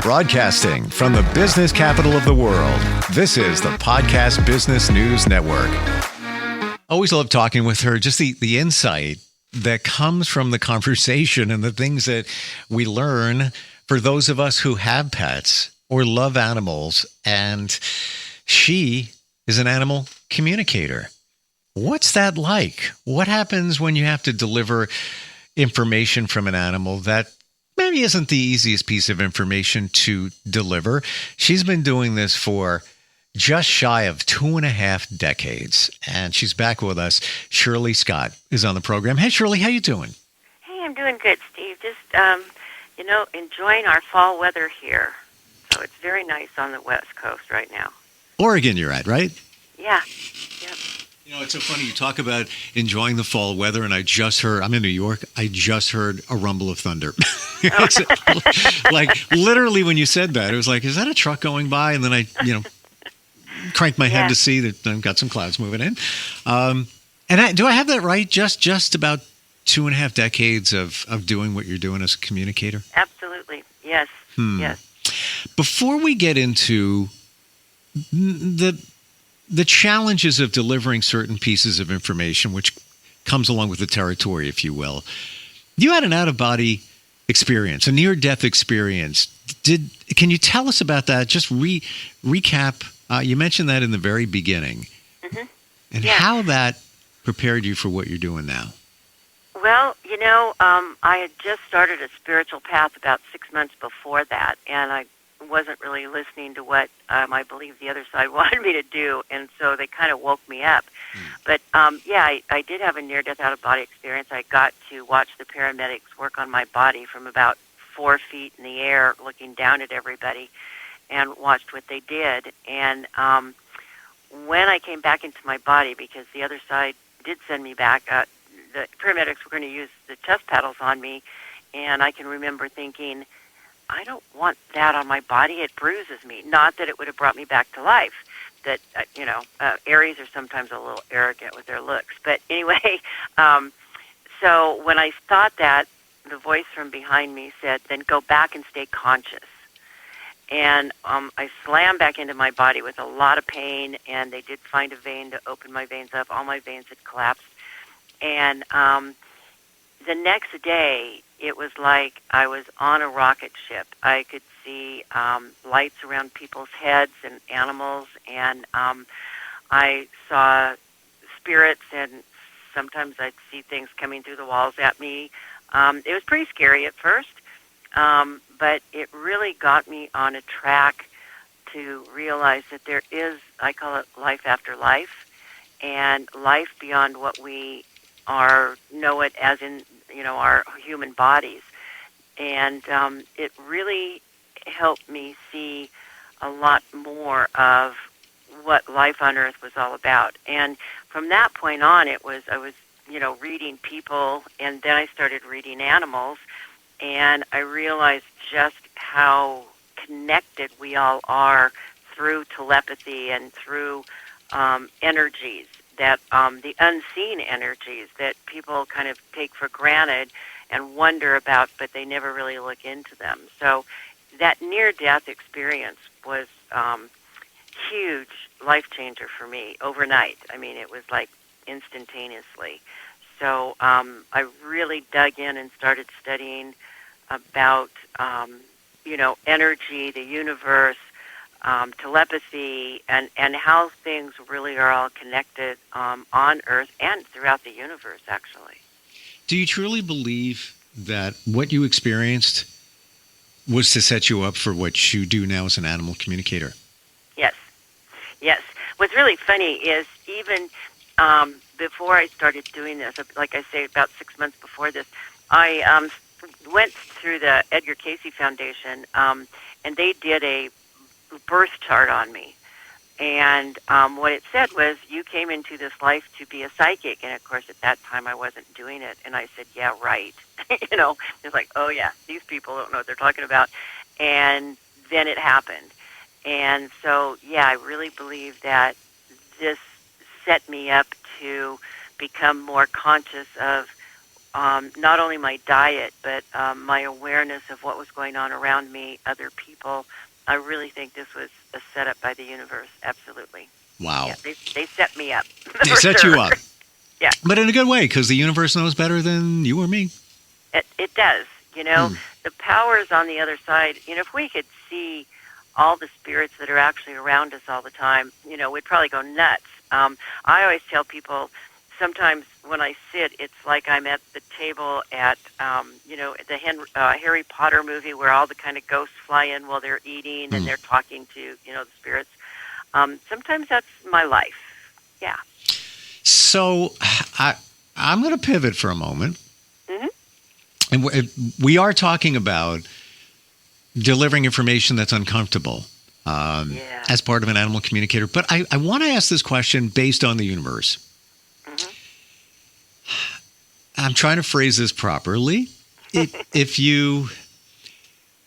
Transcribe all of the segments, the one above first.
Broadcasting from the business capital of the world, this is the Podcast Business News Network. Always love talking with her, just the insight that comes from the conversation and the things that we learn for those of us who have pets or love animals. And she is an animal communicator. What's that like? What happens when you have to deliver information from an animal that maybe isn't the easiest piece of information to deliver? She's been doing this for just shy of 2.5 decades, and she's back with us. Shirley Scott is on the program. Hey, Shirley, how you doing? Hey, I'm doing good, Steve. Just, enjoying our fall weather here. So it's very nice on the West Coast right now. Oregon you're at, right? Yeah. Yep. You know, it's so funny. You talk about enjoying the fall weather, and I'm in New York. I just heard a rumble of thunder. Like, literally, when you said that, it was like, is that a truck going by? And then I, cranked my head to see that I've got some clouds moving in. Do I have that right? Just about 2.5 decades of doing what you're doing as a communicator? Absolutely. Yes. Yes. Before we get into the challenges of delivering certain pieces of information, which comes along with the territory, if you will. You had an out-of-body experience, a near-death experience. Can you tell us about that? Just recap. You mentioned that in the very beginning. Mm-hmm. And how that prepared you for what you're doing now. Well, I had just started a spiritual path about 6 months before that, and I wasn't really listening to what I believe the other side wanted me to do, and so they kind of woke me up. But, I did have a near-death out-of-body experience. I got to watch the paramedics work on my body from about 4 feet in the air, looking down at everybody, and watched what they did. And when I came back into my body, because the other side did send me back, the paramedics were going to use the chest paddles on me, and I can remember thinking, I don't want that on my body. It bruises me. Not that it would have brought me back to life. That, Aries are sometimes a little arrogant with their looks. But anyway, so when I thought that, the voice from behind me said, then go back and stay conscious. And I slammed back into my body with a lot of pain, and they did find a vein to open my veins up. All my veins had collapsed. And the next day, it was like I was on a rocket ship. I could see lights around people's heads and animals, and I saw spirits, and sometimes I'd see things coming through the walls at me. It was pretty scary at first, but it really got me on a track to realize that there is, I call it life after life, and life beyond what we know it as in, our human bodies. And it really helped me see a lot more of what life on Earth was all about. And from that point on, I was reading people, and then I started reading animals, and I realized just how connected we all are through telepathy and through energies, that the unseen energies that people kind of take for granted and wonder about, but they never really look into them. So that near-death experience was huge life changer for me overnight. I mean, it was like instantaneously. So I really dug in and started studying about, energy, the universe, telepathy, and how things really are all connected on Earth and throughout the universe, actually. Do you truly believe that what you experienced was to set you up for what you do now as an animal communicator? Yes. What's really funny is even before I started doing this, like I say, about 6 months before this, I went through the Edgar Cayce Foundation, and they did a birth chart on me. And what it said was, you came into this life to be a psychic. And, of course, at that time I wasn't doing it. And I said, yeah, right. It's like, oh, yeah, these people don't know what they're talking about. And then it happened. And so, yeah, I really believe that this set me up to become more conscious of not only my diet, but my awareness of what was going on around me, other people. I really think this was a setup by the universe. Absolutely. Wow. Yeah, they set me up. They set you up. Yeah. But in a good way, because the universe knows better than you or me. It does. The powers on the other side, if we could see all the spirits that are actually around us all the time, we'd probably go nuts. I always tell people, sometimes when I sit, it's like I'm at the table at, the Harry Potter movie where all the kind of ghosts fly in while they're eating and they're talking to, the spirits. Sometimes that's my life. Yeah. So I'm going to pivot for a moment. Mm-hmm. And we are talking about delivering information that's uncomfortable as part of an animal communicator. But I want to ask this question based on the universe. Mm-hmm. I'm trying to phrase this properly. If you,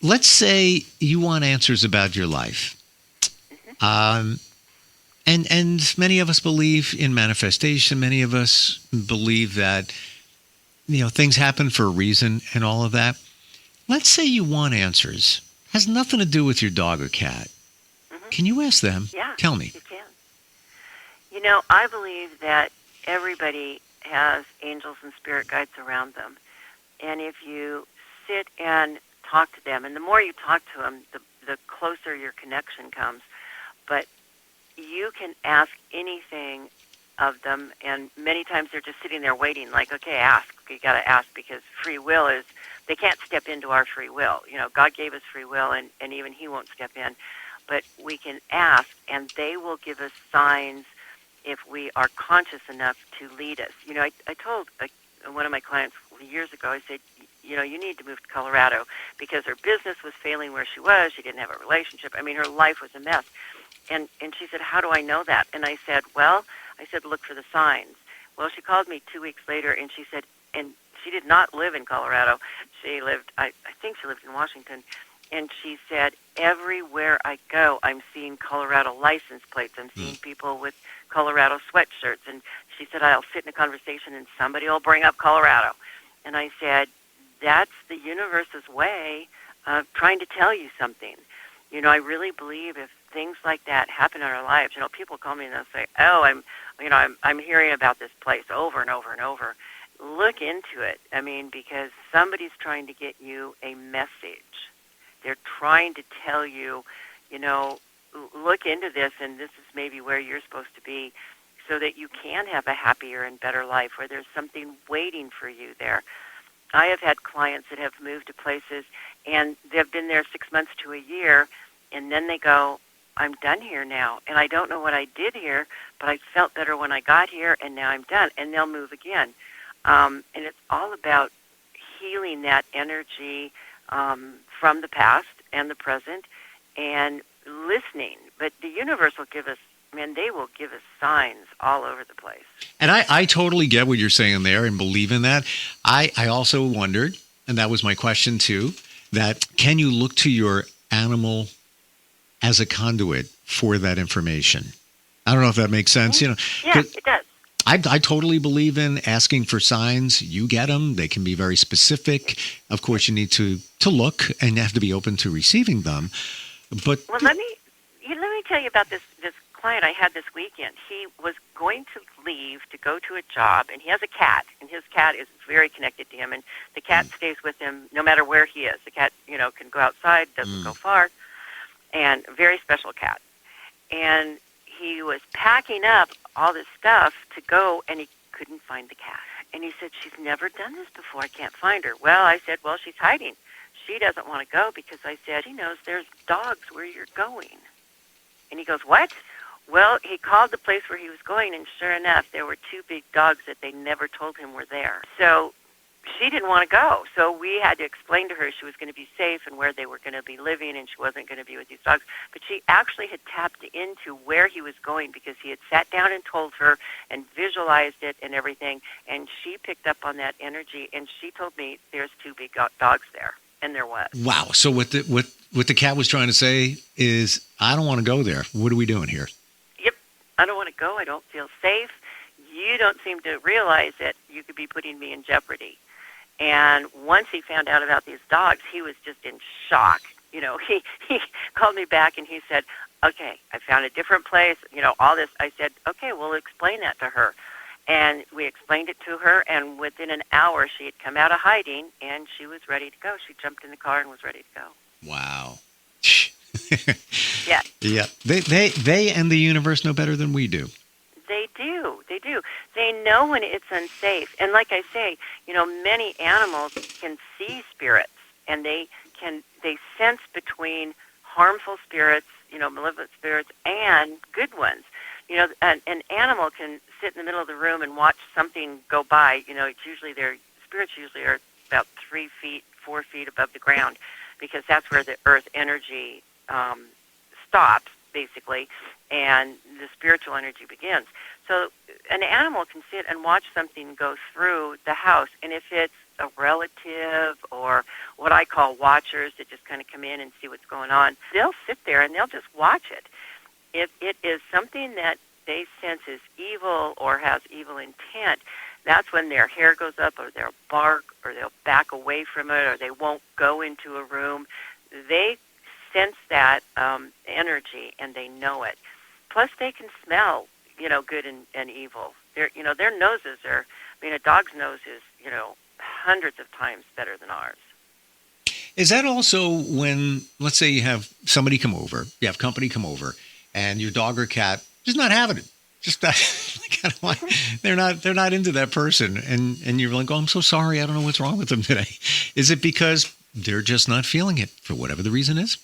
let's say you want answers about your life. Mm-hmm. And many of us believe in manifestation. Many of us believe that, things happen for a reason and all of that. Let's say you want answers. Has nothing to do with your dog or cat. Mm-hmm. Can you ask them? Yeah, Tell me. You can. I believe that everybody has angels and spirit guides around them. And if you sit and talk to them, and the more you talk to them, the closer your connection comes. But you can ask anything of them, and many times they're just sitting there waiting, like, okay, ask. You got to ask, because free will is, they can't step into our free will. God gave us free will, and even He won't step in. But we can ask, and they will give us signs if we are conscious enough to lead us. I told one of my clients years ago, I said, you need to move to Colorado, because her business was failing where she was. She didn't have a relationship. I mean, her life was a mess. And she said, how do I know that? And I said, look for the signs. Well, she called me 2 weeks later, and she said, and she did not live in Colorado. She lived, I think she lived in Washington. And she said, everywhere I go, I'm seeing Colorado license plates. I'm seeing people with Colorado sweatshirts. And she said, I'll sit in a conversation and somebody will bring up Colorado. And I said, that's the universe's way of trying to tell you something. I really believe if things like that happen in our lives, people call me and they'll say, oh, I'm hearing about this place over and over and over. Look into it. I mean, because somebody's trying to get you a message. They're trying to tell you, look into this, and this is maybe where you're supposed to be, so that you can have a happier and better life, where there's something waiting for you there. I have had clients that have moved to places, and they've been there 6 months to a year, and then they go, I'm done here now, and I don't know what I did here, but I felt better when I got here, and now I'm done, and they'll move again. And it's all about healing that energy from the past and the present, and listening. But the universe will give us, they will give us signs all over the place. And I totally get what you're saying there and believe in that. I also wondered, and that was my question too, that can you look to your animal as a conduit for that information? I don't know if that makes sense. Mm-hmm. Yeah, it does. I totally believe in asking for signs. You get them. They can be very specific. Of course, you need to look and you have to be open to receiving them. But let me tell you about this client I had this weekend. He was going to leave to go to a job, and he has a cat, and his cat is very connected to him, and the cat stays with him no matter where he is. The cat, can go outside, doesn't go far, and very special cat. And he was packing up all this stuff to go, and he couldn't find the cat. And he said, she's never done this before. I can't find her. Well, I said, well, she's hiding. She doesn't want to go, because I said, she knows there's dogs where you're going. And he goes, what? Well, he called the place where he was going, and sure enough, there were 2 big dogs that they never told him were there. So she didn't want to go. So we had to explain to her she was going to be safe and where they were going to be living, and she wasn't going to be with these dogs. But she actually had tapped into where he was going, because he had sat down and told her and visualized it and everything, and she picked up on that energy, and she told me there's 2 big dogs there, and there was. Wow. So what the cat was trying to say is, I don't want to go there. What are we doing here? Yep. I don't want to go. I don't feel safe. you don't seem to realize that you could be putting me in jeopardy. And once he found out about these dogs, he was just in shock. He called me back and he said, okay, I found a different place, all this. I said, okay, we'll explain that to her. And we explained it to her, and within an hour she had come out of hiding, and she was ready to go. She jumped in the car and was ready to go. Wow. Yeah. Yeah. They and the universe know better than we do. They do. They know when it's unsafe. And like I say, many animals can see spirits, and they sense between harmful spirits, malevolent spirits, and good ones. An animal can sit in the middle of the room and watch something go by. Spirits usually are about 3 feet, 4 feet above the ground, because that's where the earth energy stops, basically, and the spiritual energy begins. So an animal can sit and watch something go through the house, and if it's a relative or what I call watchers that just kind of come in and see what's going on, they'll sit there and they'll just watch it. If it is something that they sense is evil or has evil intent, that's when their hair goes up, or they'll bark, or they'll back away from it, or they won't go into a room. They sense that energy, and they know it. Plus, they can smell, good and evil. Their noses are, a dog's nose is, hundreds of times better than ours. Is that also when, let's say you have somebody come over, you have company come over, and your dog or cat just not having it, just not, they're not into that person, and you're like, oh, I'm so sorry, I don't know what's wrong with them today. Is it because they're just not feeling it for whatever the reason is?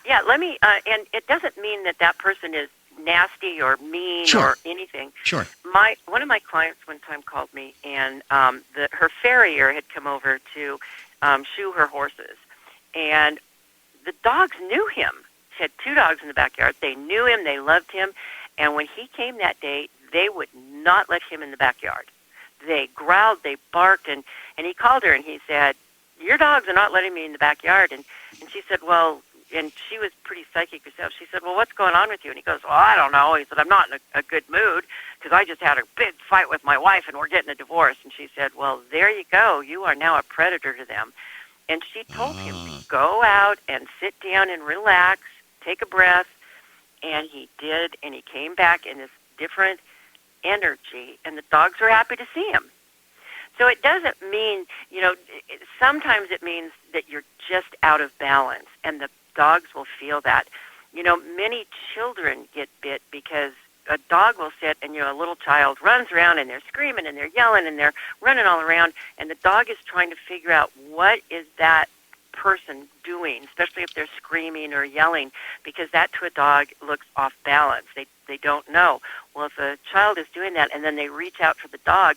Yeah. Let me, and it doesn't mean that person is nasty or mean or anything. Sure. One of my clients one time called me, and her farrier had come over to shoe her horses, and the dogs knew him. She had 2 dogs in the backyard. They knew him. They loved him. And when he came that day, they would not let him in the backyard. They growled, they barked, and he called her and he said, your dogs are not letting me in the backyard. And she said, well, and she was pretty psychic herself. She said, well, what's going on with you? And he goes, well, I don't know. He said, I'm not in a good mood because I just had a big fight with my wife and we're getting a divorce. And she said, well, there you go. You are now a predator to them. And she told him to go out and sit down and relax, take a breath. And he did, and he came back in this different energy, and the dogs were happy to see him. So it doesn't mean, sometimes it means that you're just out of balance, and the dogs will feel that. Many children get bit because a dog will sit and, a little child runs around and they're screaming and they're yelling and they're running all around, and the dog is trying to figure out what is that person doing, especially if they're screaming or yelling, because that to a dog looks off balance. They don't know. Well, if a child is doing that and then they reach out for the dog,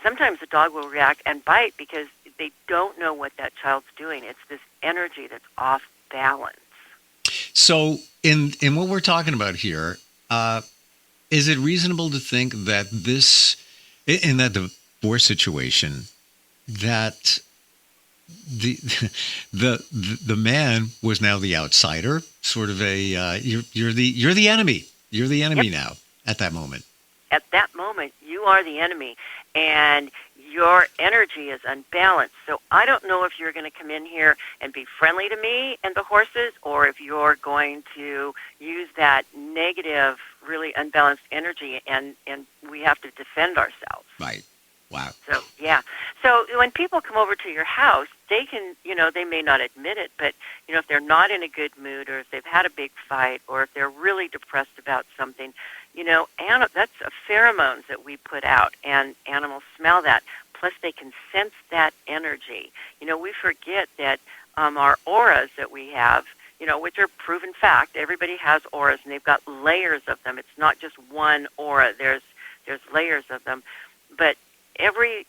sometimes the dog will react and bite because they don't know what that child's doing. It's this energy that's off balance. So in what we're talking about here, is it reasonable to think that in that divorce situation, that the man was now the outsider, sort of you're the enemy. You're the enemy now at that moment. At that moment, you are the enemy, and your energy is unbalanced. So I don't know if you're going to come in here and be friendly to me and the horses, or if you're going to use that negative, really unbalanced energy, and we have to defend ourselves. Right. Wow. So, yeah. So when people come over to your house, they can, they may not admit it, but, if they're not in a good mood, or if they've had a big fight, or if they're really depressed about something, that's pheromones that we put out, and animals smell that. Plus, they can sense that energy. We forget that our auras that we have, which are proven fact, everybody has auras, and they've got layers of them. It's not just one aura. There's layers of them. But every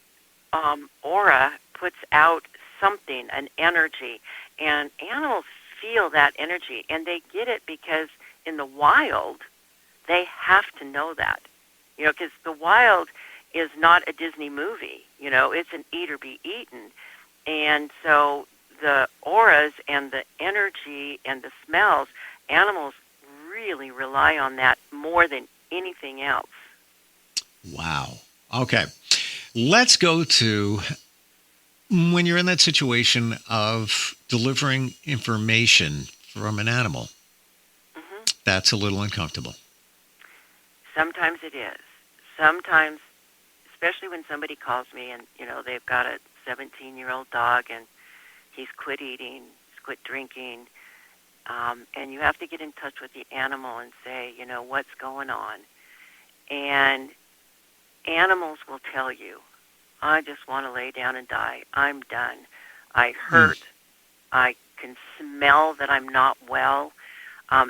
aura puts out something, an energy, and animals feel that energy, and they get it because in the wild, they have to know that, because the wild is not a Disney movie, it's an eat or be eaten, and so the auras and the energy and the smells, animals really rely on that more than anything else. Wow. Okay. Let's go to when you're in that situation of delivering information from an animal. Hmm. That's a little uncomfortable. Sometimes it is. Sometimes, especially when somebody calls me and, they've got a 17-year-old dog and he's quit eating, he's quit drinking, and you have to get in touch with the animal and say, what's going on. And animals will tell you, I just want to lay down and die. I'm done. I hurt. I can smell that I'm not well.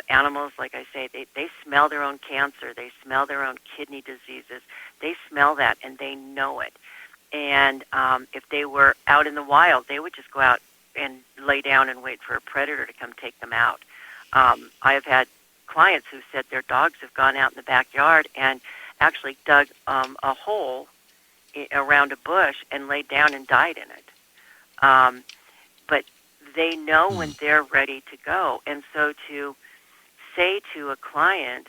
Animals, like I say, they smell their own cancer. They smell their own kidney diseases. They smell that, and they know it. And if they were out in the wild, they would just go out and lay down and wait for a predator to come take them out. I have had clients who said their dogs have gone out in the backyard and actually dug a hole around a bush and laid down and died in it. But they know when they're ready to go. And so to say to a client,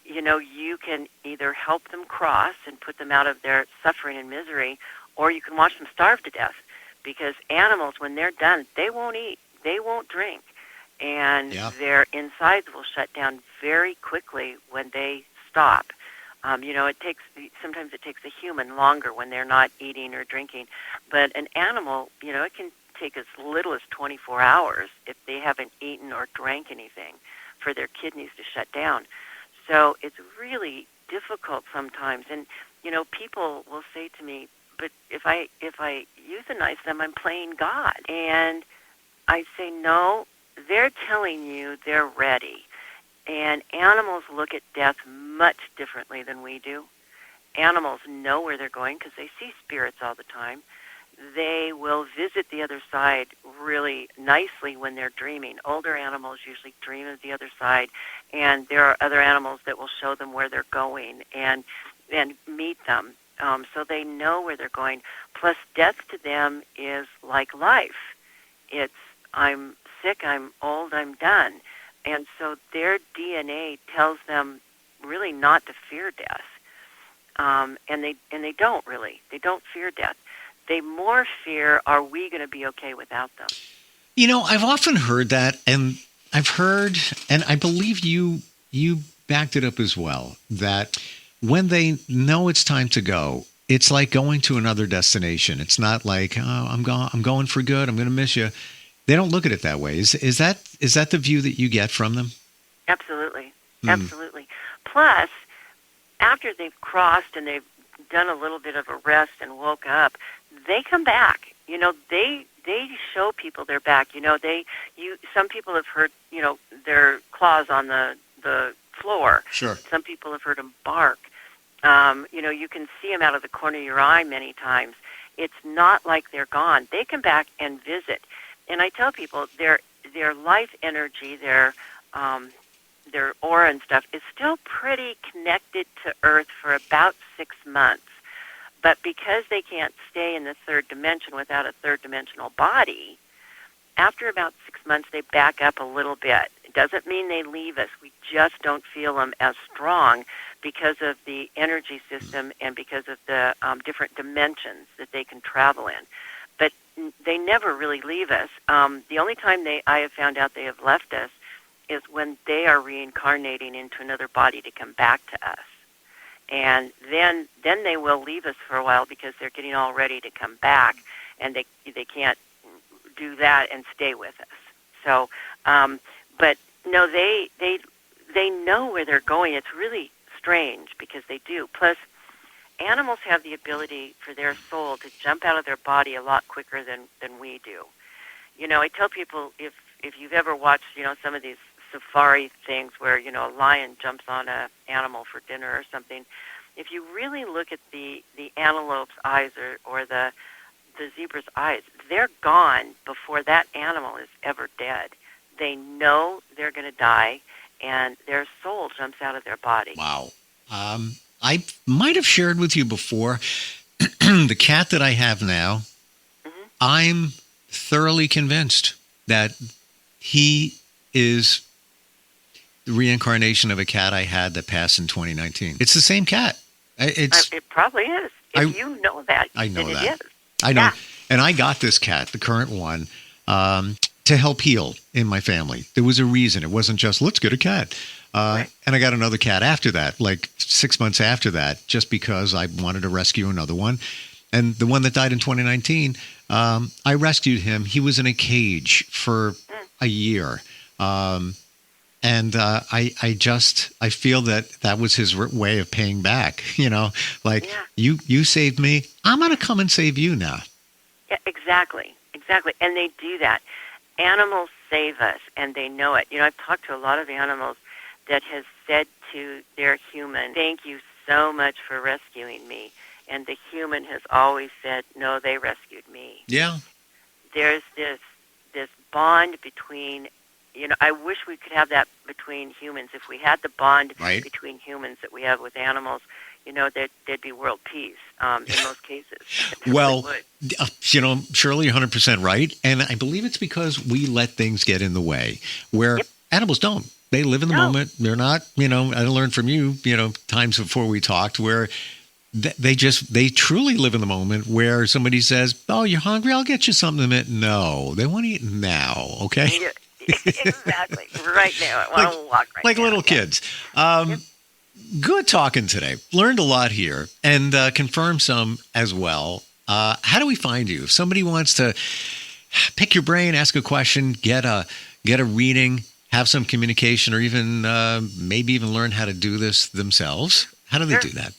you can either help them cross and put them out of their suffering and misery, or you can watch them starve to death. Because animals, when they're done, they won't eat, they won't drink, and their insides will shut down very quickly when they stop. Sometimes it takes a human longer when they're not eating or drinking, but an animal, it can take as little as 24 hours if they haven't eaten or drank anything for their kidneys to shut down. So it's really difficult sometimes. And, people will say to me, but if I euthanize them, I'm playing God. And I say, no, they're telling you they're ready. And animals look at death much differently than we do. Animals know where they're going because they see spirits all the time. They will visit the other side really nicely when they're dreaming. Older animals usually dream of the other side, and there are other animals that will show them where they're going and meet them. So they know where they're going. Plus, death to them is like life. It's, I'm sick, I'm old, I'm done. And so their DNA tells them really not to fear death. And they don't really. They don't fear death. They more fear, are we going to be okay without them? I've often heard that, and I've heard, and I believe you backed it up as well, that when they know it's time to go, it's like going to another destination. It's not like, oh, I'm going for good, I'm going to miss you. They don't look at it that way. Is that the view that you get from them? Absolutely. Absolutely. Plus, after they've crossed and they've done a little bit of a rest and woke up, they come back. They show people they're back. Some people have heard, their claws on the floor. Sure. Some people have heard them bark. You can see them out of the corner of your eye many times. It's not like they're gone. They come back and visit. And I tell people their life energy, their aura and stuff is still pretty connected to Earth for about 6 months. But because they can't stay in the third dimension without a third-dimensional body, after about 6 months they back up a little bit. It doesn't mean they leave us. We just don't feel them as strong because of the energy system and because of the different dimensions that they can travel in. But they never really leave us. The only time I have found out they have left us is when they are reincarnating into another body to come back to us. And then they will leave us for a while because they're getting all ready to come back, and they can't do that and stay with us. So, but no, they know where they're going. It's really strange because they do. Plus, animals have the ability for their soul to jump out of their body a lot quicker than we do. I tell people if you've ever watched, some of these safari things where, a lion jumps on an animal for dinner or something, if you really look at the antelope's eyes or the zebra's eyes, they're gone before that animal is ever dead. They know they're going to die, and their soul jumps out of their body. Wow. I might have shared with you before, the cat that I have now, I'm thoroughly convinced that he is the reincarnation of a cat I had that passed in 2019. It's the same cat. It probably is. If you know that, I know then that. it is. I know. Yeah. And I got this cat, the current one, to help heal in my family. There was a reason. It wasn't just, let's get a cat. Right. And I got another cat after that, like 6 months after that, just because I wanted to rescue another one. And the one that died in 2019, I rescued him. He was in a cage for a year. And I feel that was his way of paying back, like you saved me. I'm going to come and save you now. Yeah, exactly. And they do that. Animals save us, and they know it. I've talked to a lot of animals that has said to their human, thank you so much for rescuing me. And the human has always said, no, they rescued me. Yeah. There's this bond between, I wish we could have that between humans. If we had the bond between humans that we have with animals, there'd be world peace in most cases. Well, Shirley, you're 100% right. And I believe it's because we let things get in the way where animals don't. They live in the moment. They're not, I learned from you, times before we talked where they truly live in the moment where somebody says, oh, you're hungry? I'll get you something. No, they want to eat now. Okay. Yeah, exactly. Right now. I want to walk right now. Like little kids. Good talking today. Learned a lot here and confirmed some as well. How do we find you? If somebody wants to pick your brain, ask a question, get a reading, have some communication, or even maybe even learn how to do this themselves, how do they do that?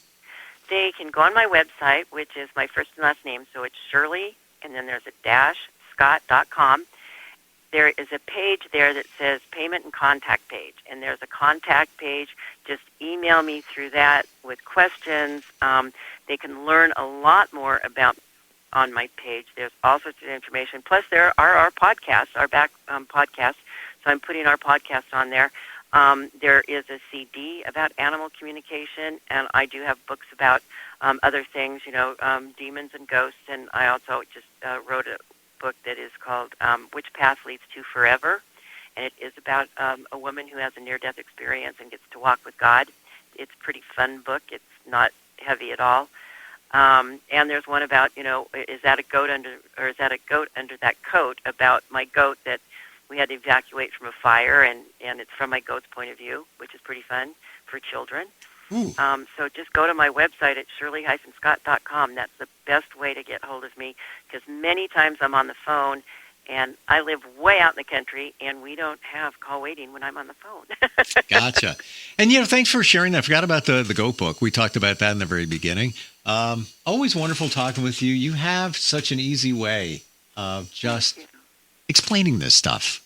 They can go on my website, which is my first and last name. So it's Shirley, and then there's a dash, Scott.com. There is a page there that says payment and contact page, and there's a contact page. Just email me through that with questions. They can learn a lot more about on my page. There's all sorts of information. Plus, there are our podcasts, our back podcasts. So I'm putting our podcast on there. There is a CD about animal communication, and I do have books about other things, demons and ghosts. And I also just wrote a book that is called Which Path Leads to Forever, and it is about a woman who has a near-death experience and gets to walk with God. It's a pretty fun book. It's not heavy at all. And there's one about, is that a goat under that coat, about my goat that we had to evacuate from a fire, and it's from my goat's point of view, which is pretty fun for children. So just go to my website at shirley-scott.com. That's the best way to get hold of me, because many times I'm on the phone, and I live way out in the country, and we don't have call waiting when I'm on the phone. Gotcha. And, thanks for sharing that. I forgot about the GOAT book. We talked about that in the very beginning. Always wonderful talking with you. You have such an easy way of just explaining this stuff.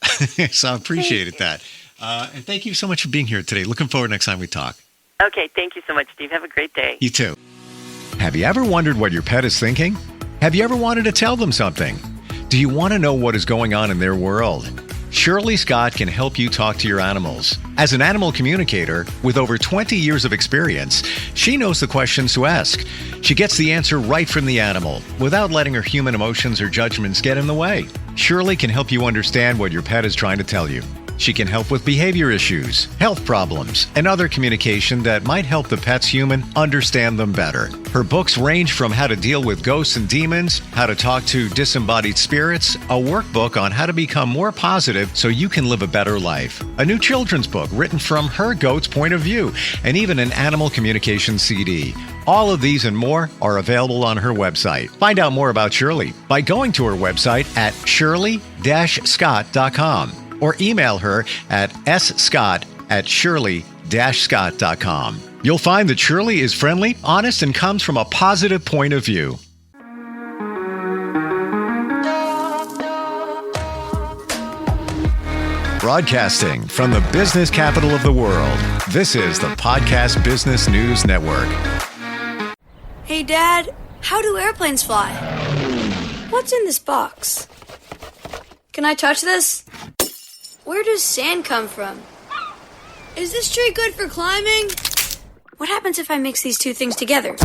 So I appreciate that. And thank you so much for being here today. Looking forward next time we talk. Okay, thank you so much, Steve. Have a great day. You too. Have you ever wondered what your pet is thinking? Have you ever wanted to tell them something? Do you want to know what is going on in their world? Shirley Scott can help you talk to your animals. As an animal communicator with over 20 years of experience, she knows the questions to ask. She gets the answer right from the animal without letting her human emotions or judgments get in the way. Shirley can help you understand what your pet is trying to tell you. She can help with behavior issues, health problems, and other communication that might help the pet's human understand them better. Her books range from how to deal with ghosts and demons, how to talk to disembodied spirits, a workbook on how to become more positive so you can live a better life, a new children's book written from her goat's point of view, and even an animal communication CD. All of these and more are available on her website. Find out more about Shirley by going to her website at shirley-scott.com. or email her at scott@shirley-scott.com. You'll find that Shirley is friendly, honest, and comes from a positive point of view. Broadcasting from the business capital of the world, this is the Podcast Business News Network. Hey, Dad, how do airplanes fly? What's in this box? Can I touch this? Where does sand come from? Is this tree good for climbing? What happens if I mix these two things together?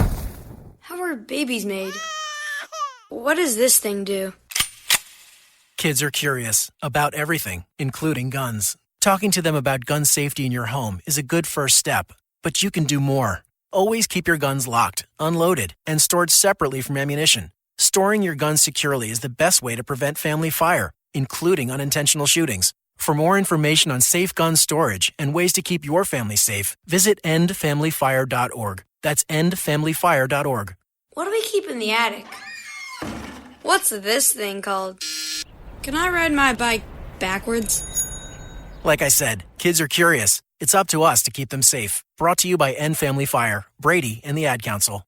How are babies made? What does this thing do? Kids are curious about everything, including guns. Talking to them about gun safety in your home is a good first step, but you can do more. Always keep your guns locked, unloaded, and stored separately from ammunition. Storing your guns securely is the best way to prevent family fire, including unintentional shootings. For more information on safe gun storage and ways to keep your family safe, visit endfamilyfire.org. That's endfamilyfire.org. What do we keep in the attic? What's this thing called? Can I ride my bike backwards? Like I said, kids are curious. It's up to us to keep them safe. Brought to you by End Family Fire, Brady, and the Ad Council.